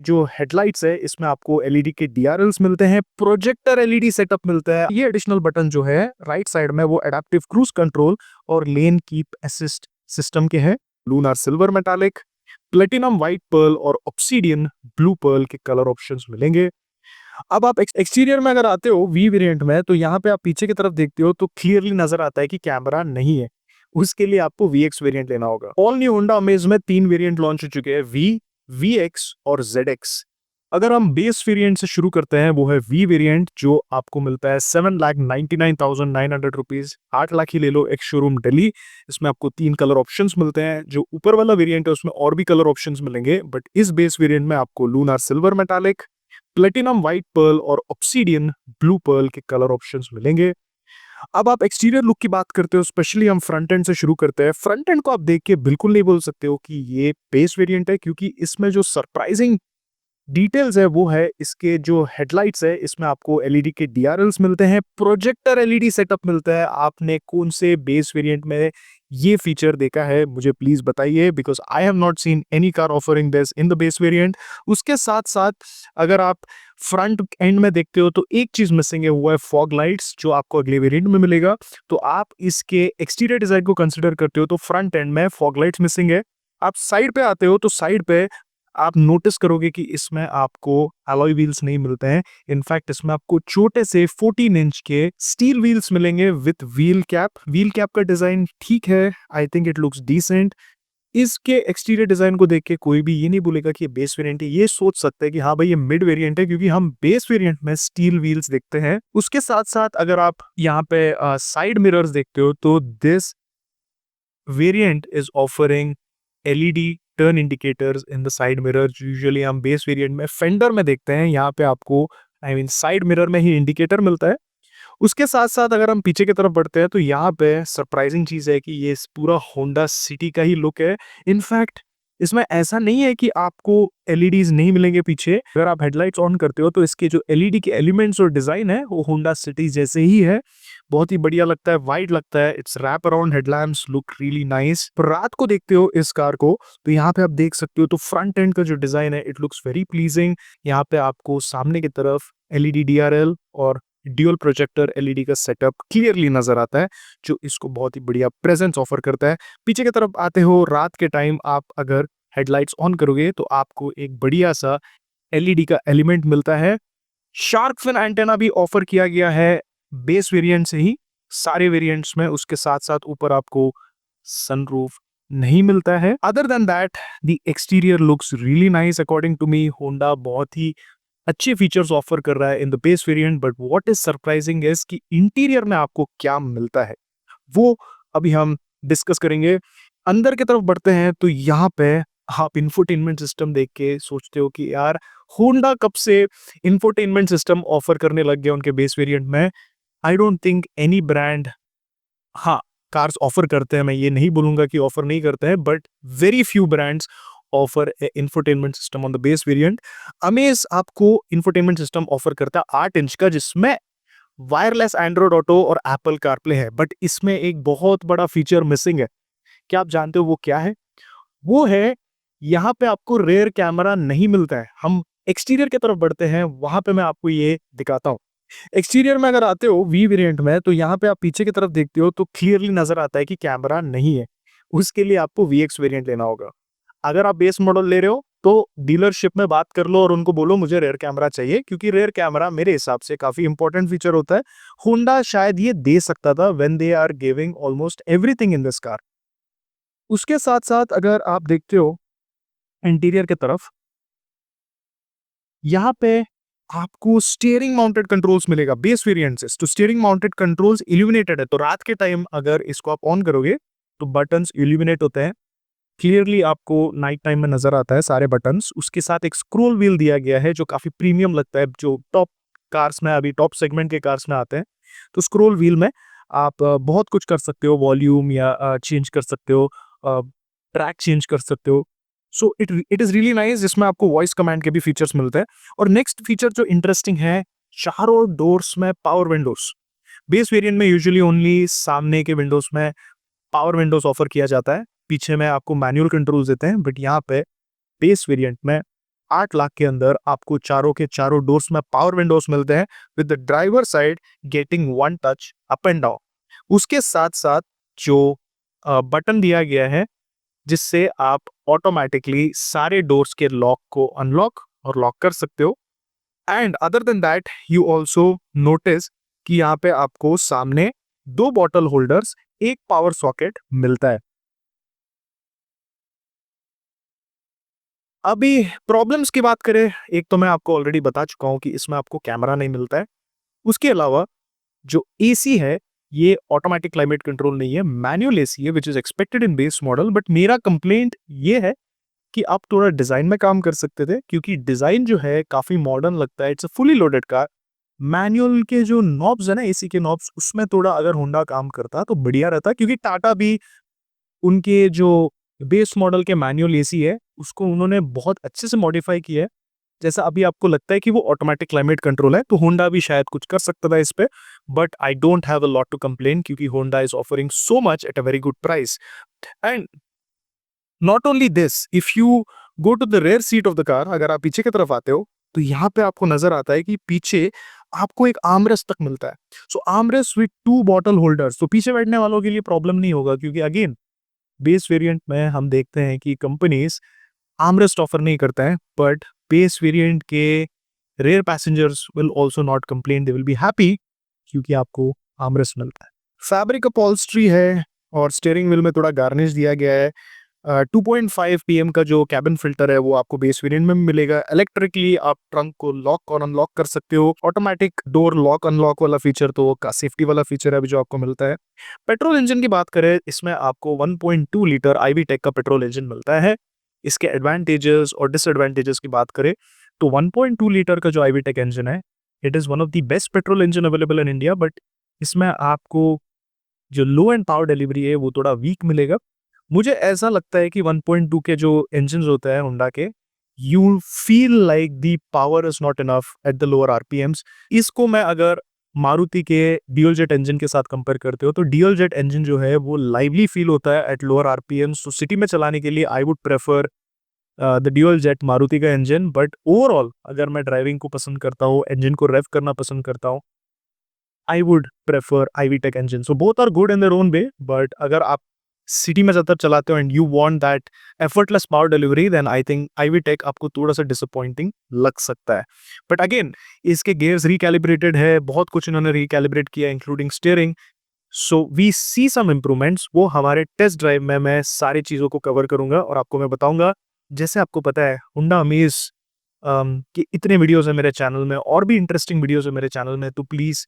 जो हेडलाइट्स है इसमें आपको एलईडी के डीआरएल्स मिलते हैं, प्रोजेक्टर एलईडी सेटअप मिलता है। ये एडिशनल बटन जो है राइट साइड में वो एडेप्टिव क्रूज कंट्रोल और लेन कीप असिस्ट सिस्टम के हैं। Lunar silver metallic, platinum white pearl और ऑब्सीडियन ब्लू पर्ल के कलर ऑप्शंस मिलेंगे। अब आप एक्सटीरियर में अगर आते हो वी वेरिएंट में, तो यहाँ पे आप पीछे की तरफ देखते हो तो क्लियरली नजर आता है कि कैमरा नहीं है। उसके लिए आपको VX वेरिएंट लेना होगा। ऑल न्यू होंडा अमेज में 3 वेरिएंट लॉन्च हो चुके हैं, V, VX और ZX। अगर हम बेस वेरिएंट से शुरू करते हैं, वो है V वेरिएंट, जो आपको मिलता है 7,99,900 रुपीज। 8 लाख ही ले लो, एक शोरूम दिल्ली। इसमें आपको 3 कलर ऑप्शंस मिलते हैं। जो ऊपर वाला वेरिएंट है उसमें और भी कलर ऑप्शंस मिलेंगे, बट इस बेस वेरिएंट में आपको lunar silver metallic, platinum white pearl और ऑब्सीडियन ब्लू पर्ल के कलर ऑप्शंस मिलेंगे। अब आप एक्सटीरियर लुक की बात करते हो, स्पेशली हम फ्रंट एंड से शुरू करते हैं। फ्रंट एंड को आप देख के बिल्कुल नहीं बोल सकते हो कि ये बेस वेरिएंट है, क्योंकि इसमें जो सरप्राइजिंग डिटेल्स है वो है इसके जो हेडलाइट्स है, इसमें आपको एलईडी के डीआरएल्स मिलते हैं, प्रोजेक्टर एलईडी सेटअप मिलता है। आपने कौन से बेस वेरिएंट में ये फीचर देखा है, मुझे प्लीज बताइए, because I have not seen any car offering this in the base variant. उसके साथ साथ अगर आप फ्रंट एंड में देखते हो तो एक चीज मिसिंग है, वो है फॉग लाइट्स, जो आपको अगले वेरिएंट में मिलेगा। तो आप इसके एक्सटीरियर डिजाइन को कंसिडर करते हो तो फ्रंट एंड में फॉग लाइट्स मिसिंग है। आप साइड पे आते हो तो साइड पे आप नोटिस करोगे कि इसमें आपको अलॉय व्हील्स नहीं मिलते हैं। इनफैक्ट इसमें आपको छोटे से 14 इंच के स्टील व्हील्स मिलेंगे with wheel cap. Wheel cap का डिजाइन ठीक है, I think it looks decent. इसके एक्सटीरियर डिजाइन को देख के कोई भी ये नहीं बोलेगा कि ये बेस वेरिएंट है। ये सोच सकते हैं कि हाँ भाई ये मिड वेरिएंट है, क्योंकि हम बेस वेरिएंट में स्टील व्हील्स देखते हैं। उसके साथ साथ अगर आप यहाँ पे साइड मिरर्स देखते हो तो this variant is offering LED turn indicators in the side mirror. Usually हम बेस वेरिएंट में फेंडर में देखते हैं, यहाँ पे आपको साइड मिरर में ही इंडिकेटर मिलता है। उसके साथ साथ अगर हम पीछे की तरफ बढ़ते हैं तो यहाँ पे सरप्राइजिंग चीज है कि ये पूरा होंडा सिटी का ही लुक है। इनफैक्ट इसमें ऐसा नहीं है कि आपको एलईडीज नहीं मिलेंगे पीछे। अगर आप हेडलाइट्स ऑन करते हो तो इसके जो एलईडी के एलिमेंट्स और डिजाइन है वो होंडा सिटी जैसे ही है। बहुत ही बढ़िया लगता है, वाइड लगता है। It's wrap around headlamps look really nice. पर रात को देखते हो इस कार को तो यहाँ पे आप देख सकते हो तो फ्रंट एंड का जो डिजाइन है इट लुक्स वेरी प्लीजिंग। यहाँ पे आपको सामने की तरफ एलईडी डीआरएल और ड्यूल प्रोजेक्टर एलईडी का सेटअप क्लियरली नजर आता है, जो इसको बहुत ही बढ़िया प्रेजेंस ऑफर करता है। पीछे की तरफ आते हो, रात के टाइम आप अगर हेडलाइट्स ऑन करोगे तो आपको एक बढ़िया सा एलईडी का एलिमेंट मिलता है। शार्क फिन एंटेना भी ऑफर किया गया है बेस वेरिएंट से ही सारे वेरिएंट्स में। उसके साथ साथ ऊपर आपको सनरूफ नहीं मिलता है। Other than that the exterior looks really nice according to me. Honda बहुत ही अच्छे फीचर्स ऑफर कर रहा है in the base variant, but what is surprising is कि इंटीरियर में आपको क्या मिलता है वो अभी हम डिस्कस करेंगे। अंदर की तरफ बढ़ते हैं तो यहाँ पे आप इंफोटेनमेंट सिस्टम देख के सोचते हो कि यार होंडा कब से इंफोटेनमेंट सिस्टम ऑफर करने लग गया उनके बेस वेरिएंट में। I don't think any brand, हाँ कार्स ऑफर करते हैं, मैं ये नहीं बोलूंगा कि ऑफर नहीं करते हैं, but very few brands offer infotainment system on the base variant. Amaze आपको इंफोटेनमेंट सिस्टम ऑफर करता है 8 इंच का, जिसमें वायरलेस एंड्रॉइड ऑटो और एप्पल कारप्ले है। बट इसमें एक बहुत बड़ा फीचर मिसिंग है। क्या आप जानते हो वो क्या है? वो है यहाँ पे आपको रेयर कैमरा नहीं मिलता है। हम एक्सटीरियर की तरफ बढ़ते हैं, वहां पे मैं आपको ये दिखाता हूँ। एक्सटीरियर में अगर आते हो वी वेरिएंट में तो यहाँ पे आप पीछे की तरफ देखते हो तो क्लियरली नजर आता है कि कैमरा नहीं है। उसके लिए आपको VX वेरिएंट लेना होगा। अगर आप बेस मॉडल ले रहे हो तो डीलरशिप में बात कर लो और उनको बोलो मुझे रेयर कैमरा चाहिए, क्योंकि रेयर कैमरा मेरे हिसाब से काफी इंपॉर्टेंट फीचर होता है। होंडा शायद ये दे सकता था when they are giving almost everything in this car. उसके साथ साथ अगर आप देखते हो इंटीरियर की तरफ, यहाँ पे आपको स्टीयरिंग माउंटेड कंट्रोल्स मिलेगा बेस वेरिएंट से। तो स्टीयरिंग माउंटेड कंट्रोल्स इल्यूमिनेटेड है, तो रात के टाइम अगर इसको आप ऑन करोगे तो बटन्स इल्यूमिनेट होते हैं। क्लियरली आपको नाइट टाइम में नजर आता है सारे बटन्स। उसके साथ एक स्क्रोल व्हील दिया गया है जो काफी प्रीमियम लगता है, जो टॉप कार्स में, अभी टॉप सेगमेंट के कार्स में आते हैं। तो स्क्रोल व्हील में आप बहुत कुछ कर सकते हो, वॉल्यूम या चेंज कर सकते हो, ट्रैक चेंज कर सकते हो। So it is really nice, जिसमें आपको वॉइस कमांड के भी फीचर्स मिलते हैं। और नेक्स्ट फीचर जो इंटरेस्टिंग है, चारों डोर्स में पावर विंडोज। बेस वेरिएंट में यूजुअली ओनली सामने के विंडोज में पावर विंडोज ऑफर किया जाता है, पीछे में आपको मैनुअल कंट्रोल्स देते हैं। बट यहाँ पे बेस वेरिएंट में 8 लाख के अंदर आपको चारों के चारों डोर्स में पावर विंडोज मिलते हैं with the driver side getting one touch up and down. उसके साथ साथ जो बटन दिया गया है जिससे आप ऑटोमेटिकली सारे डोर्स के लॉक को अनलॉक और लॉक कर सकते हो। And other than that you also notice कि यहाँ पे आपको सामने 2 बॉटल होल्डर्स, एक पावर सॉकेट मिलता है। अभी प्रॉब्लम्स की बात करें, एक तो मैं आपको ऑलरेडी बता चुका हूं कि इसमें आपको कैमरा नहीं मिलता है। उसके अलावा जो एसी है ये ऑटोमेटिक क्लाइमेट कंट्रोल नहीं है, मैनुअल एसी है which is expected in base model. But मेरा कंप्लेंट ये है कि आप थोड़ा डिजाइन में काम कर सकते थे, क्योंकि डिजाइन जो है काफी मॉडर्न लगता है। It's a fully loaded car. Manual के जो नॉब्स है ना, एसी के नॉब्स, उसमें थोड़ा अगर होंडा काम करता तो बढ़िया रहता, क्योंकि टाटा भी उनके जो बेस मॉडल के मैनुअल एसी है उसको उन्होंने बहुत अच्छे से मॉडिफाई किया है। जैसा अभी आपको लगता है कि वो ऑटोमेटिक क्लाइमेट कंट्रोल है, तो होंडा भी शायद कुछ कर सकता था इस पे। But I don't have a lot to complain, क्योंकि Honda is offering so much at a very good price. And not only this, if you go to the rear seat of the car, अगर आप पीछे की तरफ आते हो तो यहाँ पे आपको नजर आता है कि पीछे आपको एक आर्मरेस्ट तक मिलता है। सो आर्मरेस्ट विद 2 बॉटल होल्डर्स, तो पीछे बैठने वालों के लिए प्रॉब्लम नहीं होगा, क्योंकि अगेन बेस वेरिएंट में हम देखते हैं कि कंपनीज आर्मरेस्ट ऑफर नहीं करता है, बट बेस वेरिएंट के rear passengers will also not complain, they will be happy, क्योंकि आपको आर्मरेस्ट मिलता है। फैब्रिक अपॉल्स्ट्री है और स्टीयरिंग व्हील में थोड़ा गार्निश दिया गया है। 2.5 पीएम का जो कैबिन फिल्टर है वो आपको बेस वेरिएंट में मिलेगा। इलेक्ट्रिकली आप ट्रंक को लॉक और अनलॉक कर सकते हो। ऑटोमेटिक डोर लॉक अनलॉक वाला फीचर तो का सेफ्टी वाला फीचर है अभी जो आपको मिलता है। पेट्रोल इंजन की बात करें, इसमें आपको 1.2 लीटर आईवी टेक का पेट्रोल इंजन मिलता है। इसके एडवांटेजेस और डिसएडवांटेजेस की बात करें तो 1.2 लीटर का जो आईवी टेक इंजन है, it is one of the best petrol engine available in India. But इसमें आपको जो लो एंड पावर डिलीवरी है वो थोड़ा वीक मिलेगा। मुझे ऐसा लगता है कि 1.2 के जो इंजन होते हैं होंडा के, you feel like the power is not enough at the lower RPMs. इसको मैं अगर मारुति के ड्यूल जेट इंजन के साथ कंपेयर करते हो तो ड्यूल जेट इंजन जो है वो लाइवली फील होता है एट लोअर आरपीएम्स। तो सिटी में चलाने के लिए आई would prefer the dual jet Maruti का इंजन। बट ओवरऑल अगर मैं ड्राइविंग को पसंद करता हूँ, इंजन को रेव करना पसंद करता हूँ, I would prefer i-VTEC engine. So both are good in their own way, but अगर आप सिटी में ज्यादातर चलाते हो and you want that effortless power delivery, then I think i-VTEC आपको थोड़ा सा डिसअपॉइंटिंग लग सकता है। बट अगेन इसके गियर्स रिकैलिब्रेटेड है, बहुत कुछ इन्होंने रिकैलिब्रेट किया including steering. So we see some improvements, वो हमारे टेस्ट ड्राइव में मैं सारी चीजों को कवर करूंगा और आपको मैं बताऊंगा। जैसे आपको पता है होंडा अमेज कि इतने वीडियोस है मेरे चैनल में, और भी इंटरेस्टिंग वीडियोस है मेरे चैनल में, तो please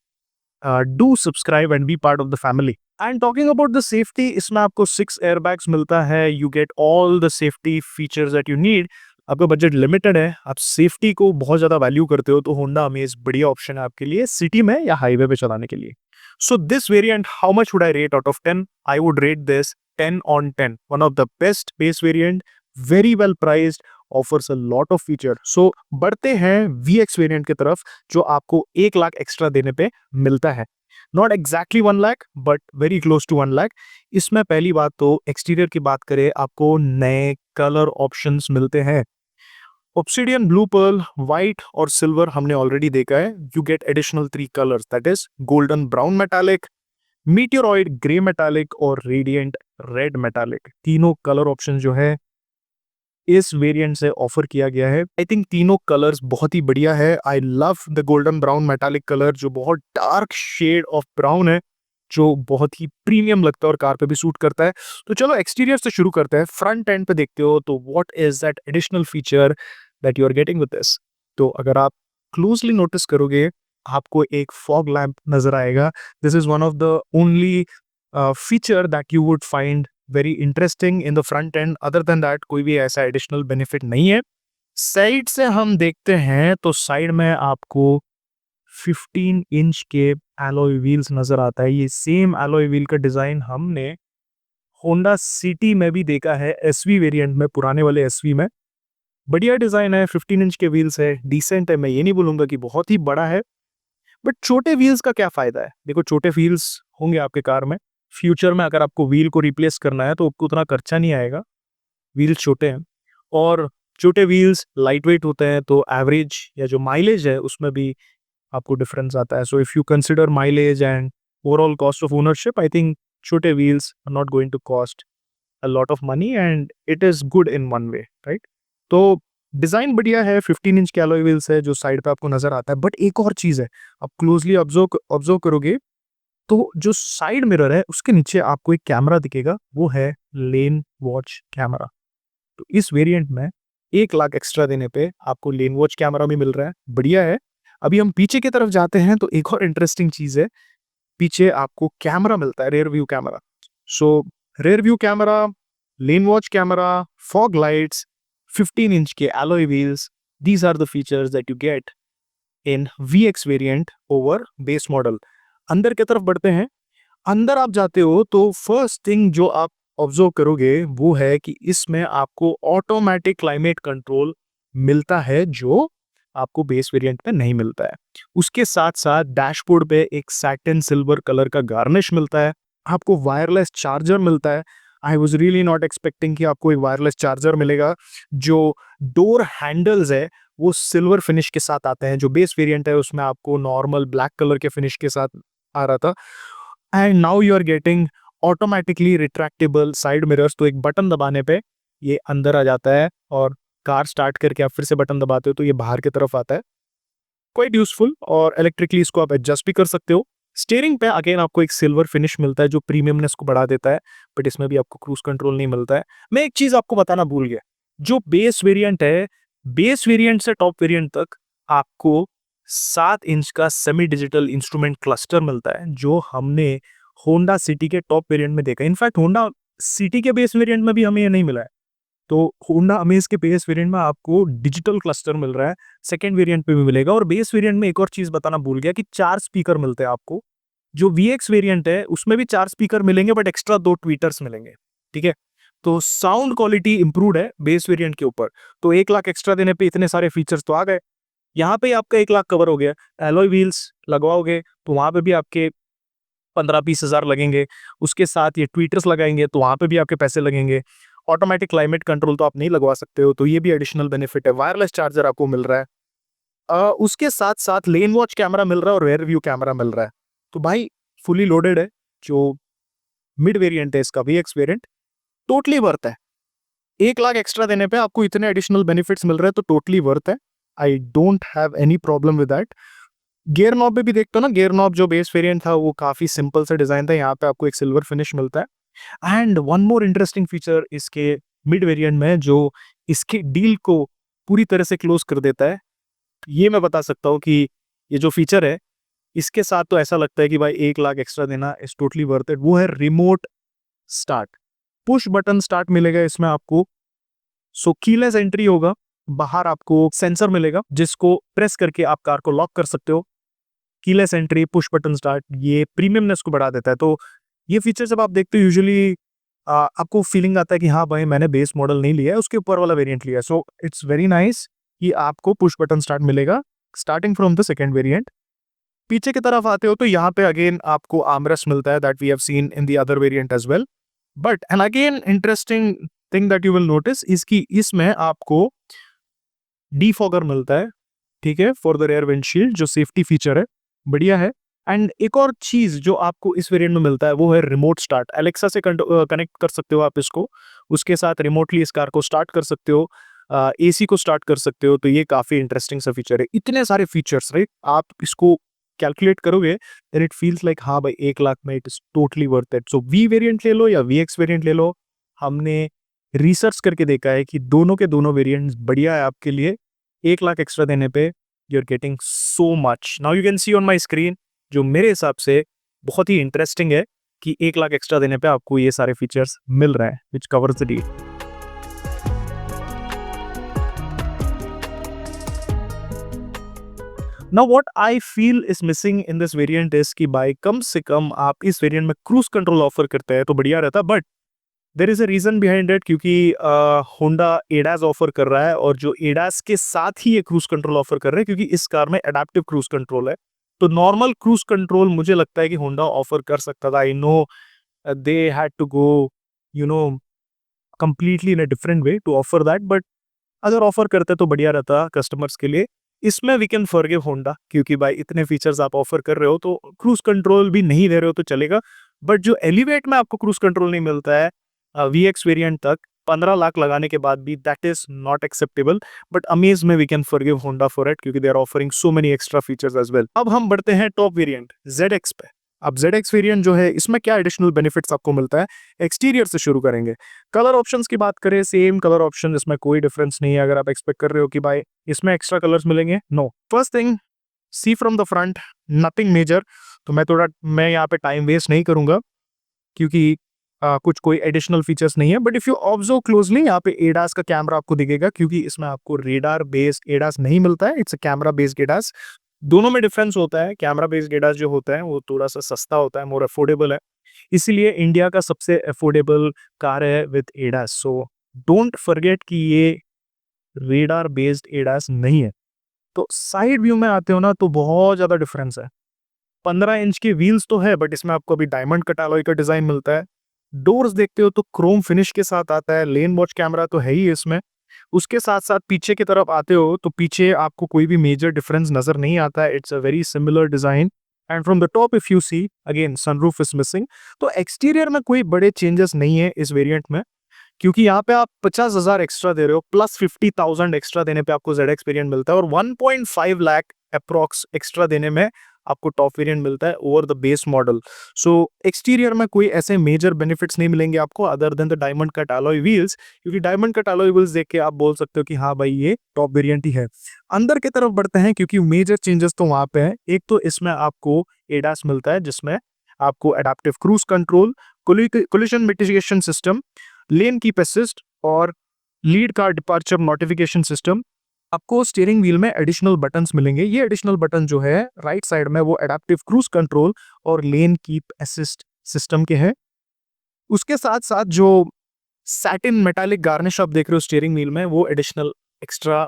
do subscribe and be part of the family. And talking about the safety, इसमें आपको 6 एयरबैग्स मिलता है। You get all the safety features that you need. आपका बजट लिमिटेड है, आप सेफ्टी को बहुत ज्यादा वैल्यू करते हो, तो होंडा अमेज बढ़िया ऑप्शन है आपके लिए सिटी में या हाईवे पे चलाने के लिए। So this variant, how much would I rate out of 10? I would rate this 10 on 10, one of the best base variant, very well priced, offers a lot of feature. So बढ़ते हैं VX variant की तरफ, जो आपको 1 lakh extra देने पे मिलता है। Not exactly 1 lakh but very close to 1 lakh. इसमें पहली बात तो एक्सटीरियर की बात करें, आपको नए कलर ऑप्शंस मिलते हैं। ऑब्सिडियन, ब्लू पर्ल, व्हाइट और सिल्वर हमने ऑलरेडी देखा है। You get additional 3 colours, that is golden brown metallic, meteoroid grey metallic और रेडिएंट रेड मेटालिक। तीनों कलर ऑप्शन जो है इस वेरिएंट से ऑफर किया गया है। आई थिंक तीनों कलर्स बहुत ही बढ़िया है। I love the golden brown metallic colour, जो बहुत डार्क शेड ऑफ ब्राउन है, जो बहुत ही प्रीमियम लगता है और कार पे भी सूट करता है। तो चलो एक्सटीरियर से शुरू करते हैं। फ्रंट एंड पे देखते हो तो what is that additional feature that you are getting with this? तो अगर आप क्लोजली नोटिस करोगे, आपको एक फॉग लैंप नजर आएगा। This is one of the only feature that you would find very interesting in the front end. Other than that कोई भी ऐसा एडिशनल बेनिफिट नहीं है। साइड से हम देखते हैं तो साइड में आपको 15 इंच के एलॉय व्हील्स नजर आता है। ये सेम एलॉय व्हील का डिजाइन हमने होंडा सिटी में भी देखा है, एसवी वेरिएंट में, पुराने वाले एसवी में। बढ़िया डिजाइन है, 15 इंच के व्हील्स है, डिसेंट है। मैं ये नहीं बोलूंगा कि बहुत ही बड़ा है, बट छोटे व्हील्स का क्या फायदा है? देखो, छोटे व्हील्स होंगे आपके कार में, फ्यूचर में अगर आपको व्हील को रिप्लेस करना है तो आपको उतना खर्चा नहीं आएगा, व्हील्स छोटे हैं। और छोटे व्हील्स लाइट वेट होते हैं, तो एवरेज या जो माइलेज है उसमें भी आपको डिफरेंस आता है. So if you consider mileage and overall cost of ownership, I think छोटे wheels are not going to cost a lot of money and it is good in one way, right? तो design बढ़िया है, 15 inch के alloy wheels है जो side पे आपको नजर आता है. बट एक और चीज है, आप क्लोजली ऑब्जर्व करोगे तो जो साइड मिरर है उसके नीचे आपको एक कैमरा दिखेगा, वो है लेन वॉच कैमरा. तो इस वेरिएंट में 1 लाख एक्स्ट्रा देने पे आपको लेन वॉच कैमरा भी मिल रहा है, बढ़िया है. अभी हम पीछे की तरफ जाते हैं तो एक और इंटरेस्टिंग चीज है, पीछे आपको कैमरा मिलता है, rear view camera. So rear view camera, lane watch camera, fog lights, 15 inch के alloy wheels, these are the features that you get in VX variant over base model. अंदर की तरफ बढ़ते हैं. अंदर आप जाते हो तो फर्स्ट थिंग जो आप ऑब्जर्व करोगे वो है कि इसमें आपको ऑटोमेटिक क्लाइमेट कंट्रोल मिलता है, जो आपको बेस वेरिएंट में नहीं मिलता है. उसके साथ साथ डैशबोर्ड पे एक सैटिन सिल्वर कलर का गार्निश मिलता है. आपको वायरलेस चार्जर मिलता है. I was really not expecting कि आपको एक वायरलेस चार्जर मिलेगा. जो डोर हैंडल्स है वो सिल्वर फिनिश के साथ आते हैं, जो बेस वेरिएंट है उसमें आपको नॉर्मल ब्लैक कलर के फिनिश के साथ आ रहा था. And now you are getting automatically retractable side mirrors. तो एक बटन दबाने पे ये अंदर आ जाता है और कार स्टार्ट करके आप फिर से बटन दबाते हो तो ये बाहर की तरफ आता है. क्वाइट यूजफुल, और इलेक्ट्रिकली इसको आप एडजस्ट भी कर सकते हो. स्टीयरिंग पे अगेन आपको एक सिल्वर फिनिश मिलता है जो प्रीमियमनेस को बढ़ा देता है, बट इसमें भी आपको क्रूज कंट्रोल नहीं मिलता है. मैं एक चीज आपको बताना भूल गया, जो बेस वेरिएंट है, बेस वेरिएंट से टॉप वेरिएंट तक आपको 7 इंच का सेमी डिजिटल इंस्ट्रूमेंट क्लस्टर मिलता है, जो हमने होंडा सिटी के टॉप वेरिएंट में देखा. इनफैक्ट होंडा सिटी के बेस वेरिएंट में भी हमें ये नहीं मिला है. तो होंडा अमेज के बेस वेरिएंट में आपको डिजिटल क्लस्टर मिल रहा है, सेकंड वेरिएंट पे भी मिलेगा. और बेस वेरिएंट में एक और चीज बताना भूल गया कि 4 स्पीकर मिलते हैं आपको. जो VX वेरिएंट है उसमें भी 4 स्पीकर मिलेंगे, बट एक्स्ट्रा 2 ट्वीटर्स मिलेंगे, ठीक है. तो साउंड क्वालिटी इंप्रूव्ड है बेस वेरिएंट के ऊपर. तो 1 लाख एक्स्ट्रा देने पे इतने सारे फीचर्स तो आ गए. यहाँ पे आपका 1 लाख कवर हो गया. एलॉय व्हील्स लगवाओगे तो वहां पे भी आपके 15-20 हजार लगेंगे. उसके साथ ये ट्वीटर्स लगाएंगे तो वहां पे भी आपके पैसे लगेंगे. ऑटोमेटिक क्लाइमेट कंट्रोल तो आप नहीं लगवा सकते हो, तो ये भी एडिशनल बेनिफिट है. वायरलेस चार्जर आपको मिल रहा है. उसके साथ साथ लेन वॉच कैमरा मिल रहा है और रेयर व्यू कैमरा मिल रहा है. तो भाई फुली लोडेड है. जो मिड वेरिएंट है इसका VX वेरिएंट, टोटली वर्थ है. 1 लाख एक्स्ट्रा देने पे आपको इतने एडिशनल बेनिफिट्स मिल रहे हैं, तो टोटली वर्थ है. आई don't have any problem with that. Gear knob पे भी देखते हो ना, गियर नॉब जो बेस वेरिएंट था वो काफी सिंपल सा डिजाइन था. यहाँ पे आपको एक सिल्वर फिनिश मिलता है. And one more interesting feature इसके मिड वेरिएंट में, जो इसके डील को पूरी तरह से क्लोज कर देता है, ये मैं बता सकता हूँ कि ये जो फीचर है इसके साथ तो ऐसा लगता है कि भाई 1 लाख एक्स्ट्रा देना इज टोटली वर्थ इट. वो है remote start. Push button start मिलेगा इसमें आपको. सो कीलेस एंट्री होगा. बाहर आपको सेंसर मिलेगा जिसको प्रेस करके आप कार को लॉक कर सकते हो. Keyless entry, push button start, ये प्रीमियमनेस को बढ़ा देता है. तो ये फीचर जब आप देखते हो यूजुअली आपको फीलिंग आता है कि हाँ भाई मैंने बेस मॉडल नहीं लिया है, उसके ऊपर वाला वेरिएंट लिया है. सो इट्स वेरी नाइस कि आपको पुश बटन स्टार्ट मिलेगा starting from the second variant. पीछे की तरफ आते हो तो यहाँ पे अगेन आपको आर्मरेस्ट मिलता है, that we have seen in the other variant as well. But and again interesting thing that you will notice is कि इसमें आपको डीफॉगर मिलता है, ठीक है, फॉर द रेयर विंडशील्ड, जो सेफ्टी फीचर है, बढ़िया है. एंड एक और चीज जो आपको इस वेरिएंट में मिलता है वो है रिमोट स्टार्ट. एलेक्सा से कनेक्ट कर सकते हो आप इसको, उसके साथ रिमोटली इस कार को स्टार्ट कर सकते हो, AC को स्टार्ट कर सकते हो. तो ये काफी इंटरेस्टिंग सा फीचर है. इतने सारे फीचर्स, राइट, आप इसको कैलकुलेट करोगे देन इट फील्स लाइक हाँ भाई 1 लाख में it is totally worth it. So V variant ले लो या VX वेरिएंट ले लो, हमने रिसर्च करके देखा है कि दोनों के दोनों वेरिएंट्स बढ़िया है आपके लिए. 1 लाख एक्स्ट्रा देने पे you are getting so much. Now you can see on my screen, जो मेरे हिसाब से बहुत ही इंटरेस्टिंग है कि 1 लाख एक्स्ट्रा देने पे आपको ये सारे फीचर्स मिल रहे हैं, which covers the deal. Now what I feel is missing in this variant is कि भाई कम से कम आप इस वेरिएंट में क्रूज कंट्रोल ऑफर करते हैं तो बढ़िया रहता. But there is a reason behind it, क्योंकि होंडा एडास ऑफर कर रहा है, और जो एडास के साथ ही ये क्रूज कंट्रोल ऑफर कर रहे हैं, क्योंकि इस कार में एडेप्टिव क्रूज कंट्रोल है. तो नॉर्मल क्रूज कंट्रोल मुझे लगता है कि होंडा ऑफर कर सकता था. I know they had to go, you know, completely in a different way to offer that, but अगर ऑफर करते तो बढ़िया रहता कस्टमर्स के लिए। इसमें वी कैन फॉरगिव होंडा, क्योंकि भाई इतने फीचर्स आप ऑफर कर रहे हो तो क्रूज कंट्रोल भी नहीं दे रहे हो तो चलेगा। बट जो एलिवेट में आपको क्रूज कंट्रोल नहीं मिलता है VX वेरिएंट तक 15 लाख लगाने के बाद भी, that is not acceptable. But Amaze में we can forgive Honda for it, क्योंकि they are offering so many extra features as well. अब हम बढ़ते हैं टॉप वेरिएंट ZX पे। अब ZX वेरिएंट जो है, इसमें क्या एडिशनल बेनिफिट्स आपको मिलता है। एक्सटीरियर से शुरू करेंगे। कलर ऑप्शंस की बात करें, सेम कलर ऑप्शन, इसमें कोई डिफरेंस नहीं है। अगर आप एक्सपेक्ट कर रहे हो कि भाई इसमें एक्स्ट्रा कलर्स मिलेंगे, no. First thing, see from the front, nothing major. तो मैं यहाँ पे टाइम वेस्ट नहीं करूंगा, क्योंकि कुछ कोई एडिशनल फीचर्स नहीं है। But if you observe closely, यहाँ पे एडास का कैमरा आपको दिखेगा, क्योंकि इसमें आपको रेडार बेस्ड एडास नहीं मिलता है, it's a camera based ADAS. दोनों में डिफरेंस होता है। कैमरा बेस्ड एडास जो होता है वो थोड़ा सा सस्ता होता है, मोर अफोर्डेबल है, इसीलिए इंडिया का सबसे अफोर्डेबल कार है with ADAS. So don't forget कि ये रेडार बेस्ड एडास नहीं है। तो साइड व्यू में आते हो ना, तो बहुत ज्यादा डिफरेंस है। 15 इंच के व्हील्स तो है, बट इसमें आपको अभी डायमंड कट अलॉय का डिजाइन मिलता है। डोर्स देखते हो तो क्रोम फिनिश के साथ आता है। लेन वॉच कैमरा तो है ही इसमें। उसके साथ साथ पीछे की तरफ आते हो तो पीछे आपको कोई भी मेजर डिफरेंस नजर नहीं आता है। It's a very similar design. And from the top if you see again, sunroof is missing. तो एक्सटीरियर में कोई बड़े चेंजेस नहीं है इस वेरिएंट में, क्योंकि यहाँ पे आप 50,000 एक्स्ट्रा दे रहे हो, प्लस 50,000 एक्स्ट्रा देने पे आपको ZX वेरिएंट मिलता है, और 1.5 लाख अप्रॉक्स एक्स्ट्रा देने में आपको टॉप वेरिएंट मिलता है over the base model. So exterior में कोई ऐसे मेजर बेनिफिट्स नहीं मिलेंगे आपको other than the diamond cut alloy wheels, क्योंकि डायमंड कट अलॉय व्हील्स देख के आप बोल सकते हो कि हाँ भाई ये टॉप वेरिएंट ही है। अंदर की तरफ बढ़ते हैं, क्योंकि मेजर चेंजेस तो वहां पे है। एक तो इसमें आपको एडास मिलता है, जिसमें आपको adaptive cruise control, collision mitigation system, lane keep assist और lead car departure notification system. आपको स्टीयरिंग व्हील में एडिशनल बटन्स मिलेंगे। ये एडिशनल बटन जो है राइट साइड में, वो एडेप्टिव क्रूज कंट्रोल और लेन कीप असिस्ट सिस्टम के हैं। उसके साथ साथ जो सैटिन मेटालिक गार्निश आप देख रहे हो स्टीयरिंग व्हील में, वो एडिशनल एक्स्ट्रा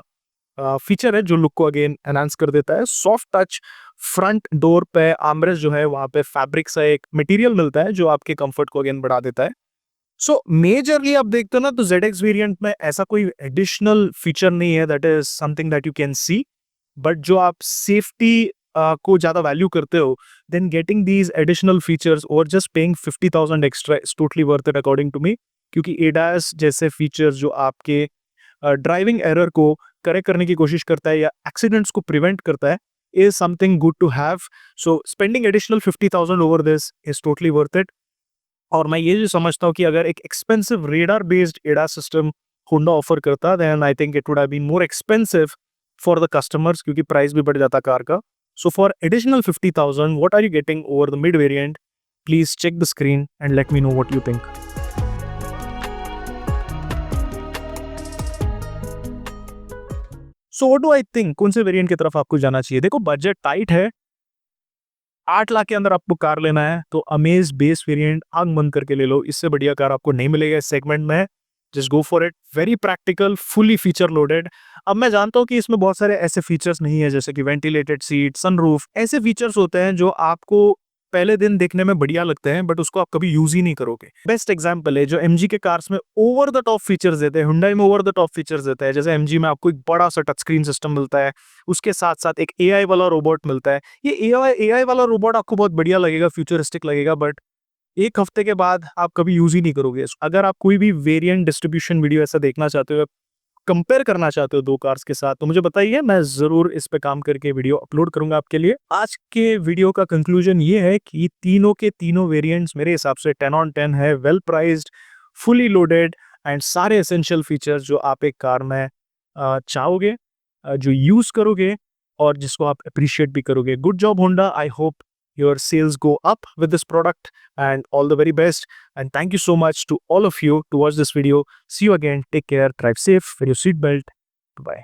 फीचर है जो लुक को अगेन एनहांस कर देता है। सॉफ्ट टच फ्रंट डोर पे आर्मरेस्ट जो है, वहां पे फैब्रिक सा एक मटेरियल मिलता है जो आपके कंफर्ट को अगेन बढ़ा देता है। सो मेजरली आप देखते हो ना, तो ZX वेरिएंट में ऐसा कोई एडिशनल फीचर नहीं है that is something that you can see. But जो आप सेफ्टी को ज्यादा वैल्यू करते हो, then getting these additional features और just paying 50,000 extra is totally worth it according to me. क्योंकि एडास जैसे फीचर्स जो आपके ड्राइविंग एरर को करेक्ट करने की कोशिश करता है या एक्सीडेंट्स को प्रिवेंट करता है, is something good to have. So spending additional 50,000 over this is totally worth it. और मैं ये जो समझता हूँ कि अगर एक expensive radar based ADAS system Honda offer करता, then I think it would have been more expensive for the customers, क्योंकि प्राइस भी बढ़ जाता कार का। So for additional 50,000 what are you getting over the mid variant? Please check the screen and let me know what you think. So what do I think, कौन से variant की तरफ आपको जाना चाहिए? देखो, बजट टाइट है, 8 लाख के अंदर आपको कार लेना है तो अमेज बेस वेरिएंट आंख बंद करके ले लो। इससे बढ़िया कार आपको नहीं मिलेगा इस सेगमेंट में। Just go for it. Very practical, fully feature loaded. अब मैं जानता हूँ कि इसमें बहुत सारे ऐसे फीचर्स नहीं है, जैसे कि वेंटिलेटेड सीट, सनरूफ, ऐसे फीचर्स होते हैं जो आपको पहले दिन देखने में बढ़िया लगते हैं, बट उसको आप कभी यूज ही नहीं करोगे। बेस्ट एग्जांपल है जो MG के कार्स में ओवर द टॉप फीचर्स देते हैं, Hyundai में ओवर द टॉप फीचर्स देता है। जैसे MG में आपको एक बड़ा सा टच स्क्रीन सिस्टम मिलता है, उसके साथ साथ एक AI वाला रोबोट मिलता है। ये AI वाला रोबोट आपको बहुत बढ़िया लगेगा, फ्यूचरिस्टिक लगेगा, बट एक हफ्ते के बाद आप कभी यूज ही नहीं करोगे इसको। अगर आप कोई भी वेरिएंट डिस्ट्रीब्यूशन वीडियो ऐसा देखना चाहते हो, कंपेयर करना चाहते हो दो कार्स के साथ, तो मुझे बताइए, मैं जरूर इस पे काम करके वीडियो अपलोड करूंगा आपके लिए। आज के वीडियो का कंक्लूजन ये है कि तीनों के तीनों वेरिएंट्स मेरे हिसाब से 10 on 10 है, well priced, fully loaded and सारे एसेंशियल फीचर्स जो आप एक कार में चाहोगे, जो यूज करोगे और जिसको आप अप्रिशिएट भी करोगे। Good job Honda. I hope your sales go up with this product, and all the very best, and thank you so much to all of you to watch this video. See you again. Take care, drive safe, wear your seat belt. Bye.